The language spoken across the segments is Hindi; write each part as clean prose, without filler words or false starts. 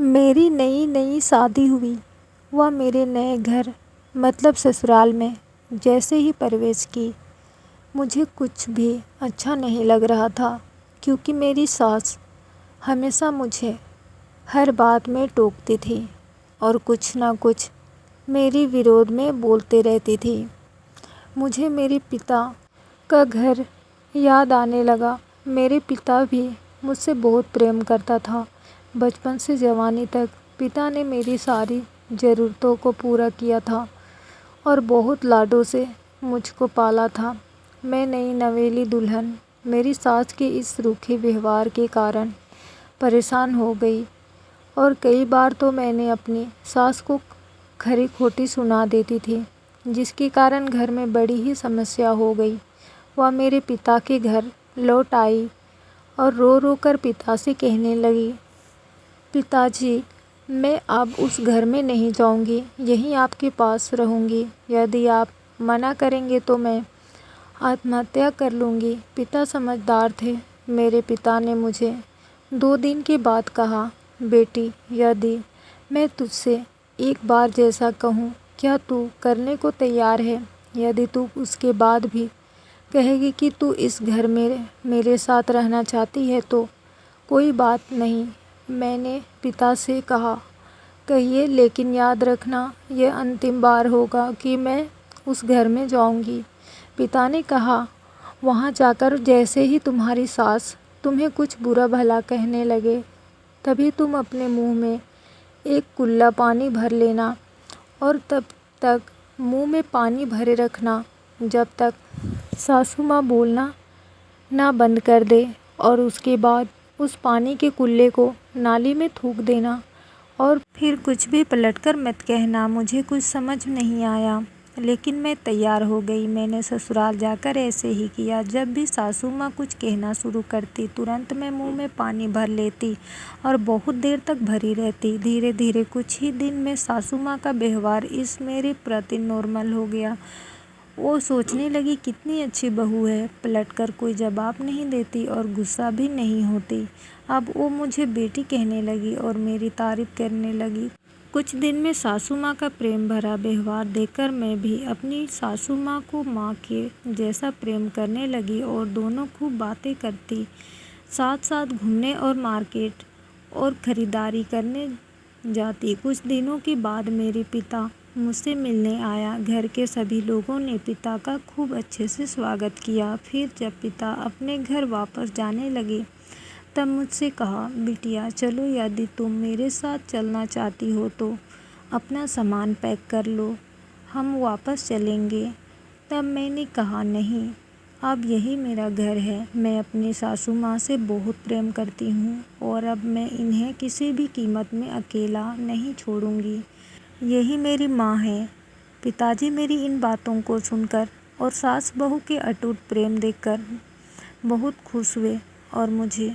मेरी नई नई शादी हुई व मेरे नए घर मतलब ससुराल में जैसे ही प्रवेश की, मुझे कुछ भी अच्छा नहीं लग रहा था, क्योंकि मेरी सास हमेशा मुझे हर बात में टोकती थी और कुछ ना कुछ मेरे विरोध में बोलते रहती थी। मुझे मेरे पिता का घर याद आने लगा। मेरे पिता भी मुझसे बहुत प्रेम करता था। बचपन से जवानी तक पिता ने मेरी सारी ज़रूरतों को पूरा किया था और बहुत लाडों से मुझको पाला था। मैं नई नवेली दुल्हन मेरी सास के इस रूखे व्यवहार के कारण परेशान हो गई और कई बार तो मैंने अपनी सास को खरी खोटी सुना देती थी, जिसके कारण घर में बड़ी ही समस्या हो गई। वह मेरे पिता के घर लौट आई और रो रो कर पिता से कहने लगी, पिताजी, मैं अब उस घर में नहीं जाऊंगी, यहीं आपके पास रहूंगी। यदि आप मना करेंगे तो मैं आत्महत्या कर लूँगी। पिता समझदार थे। मेरे पिता ने मुझे 2 दिन के बाद कहा, बेटी, यदि मैं तुझसे एक बार जैसा कहूँ, क्या तू करने को तैयार है? यदि तू उसके बाद भी कहेगी कि तू इस घर में मेरे साथ रहना चाहती है तो कोई बात नहीं। मैंने पिता से कहा, कहिए, लेकिन याद रखना, यह अंतिम बार होगा कि मैं उस घर में जाऊंगी। पिता ने कहा, वहाँ जाकर जैसे ही तुम्हारी सास तुम्हें कुछ बुरा भला कहने लगे, तभी तुम अपने मुंह में एक कुल्ला पानी भर लेना और तब तक मुंह में पानी भरे रखना जब तक सासू माँ बोलना ना बंद कर दे, और उसके बाद उस पानी के कुल्ले को नाली में थूक देना और फिर कुछ भी पलटकर मत कहना। मुझे कुछ समझ नहीं आया, लेकिन मैं तैयार हो गई। मैंने ससुराल जाकर ऐसे ही किया। जब भी सासू माँ कुछ कहना शुरू करती, तुरंत मैं मुंह में पानी भर लेती और बहुत देर तक भरी रहती। धीरे धीरे कुछ ही दिन में सासू माँ का व्यवहार इस मेरे प्रति नॉर्मल हो गया। वो सोचने लगी, कितनी अच्छी बहू है, पलटकर कोई जवाब नहीं देती और गुस्सा भी नहीं होती। अब वो मुझे बेटी कहने लगी और मेरी तारीफ करने लगी। कुछ दिन में सासू माँ का प्रेम भरा व्यवहार देखकर मैं भी अपनी सासू माँ को माँ के जैसा प्रेम करने लगी और दोनों खूब बातें करती, साथ साथ घूमने और मार्केट और ख़रीदारी करने जाती। कुछ दिनों के बाद मेरे पिता मुझसे मिलने आया। घर के सभी लोगों ने पिता का खूब अच्छे से स्वागत किया। फिर जब पिता अपने घर वापस जाने लगे तब मुझसे कहा, बिटिया, चलो, यदि तुम मेरे साथ चलना चाहती हो तो अपना सामान पैक कर लो, हम वापस चलेंगे। तब मैंने कहा, नहीं, अब यही मेरा घर है। मैं अपनी सासू माँ से बहुत प्रेम करती हूँ और अब मैं इन्हें किसी भी कीमत में अकेला नहीं छोड़ूंगी। यही मेरी माँ है। पिताजी मेरी इन बातों को सुनकर और सास बहू के अटूट प्रेम देखकर बहुत खुश हुए और मुझे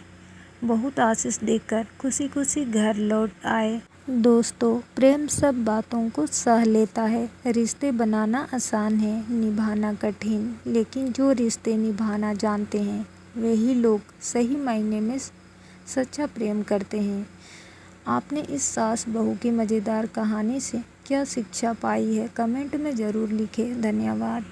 बहुत आशीष देकर खुशी खुशी घर लौट आए। दोस्तों, प्रेम सब बातों को सह लेता है। रिश्ते बनाना आसान है, निभाना कठिन, लेकिन जो रिश्ते निभाना जानते हैं वही लोग सही मायने में सच्चा प्रेम करते हैं। आपने इस सास बहू की मज़ेदार कहानी से क्या शिक्षा पाई है, कमेंट में ज़रूर लिखें। धन्यवाद।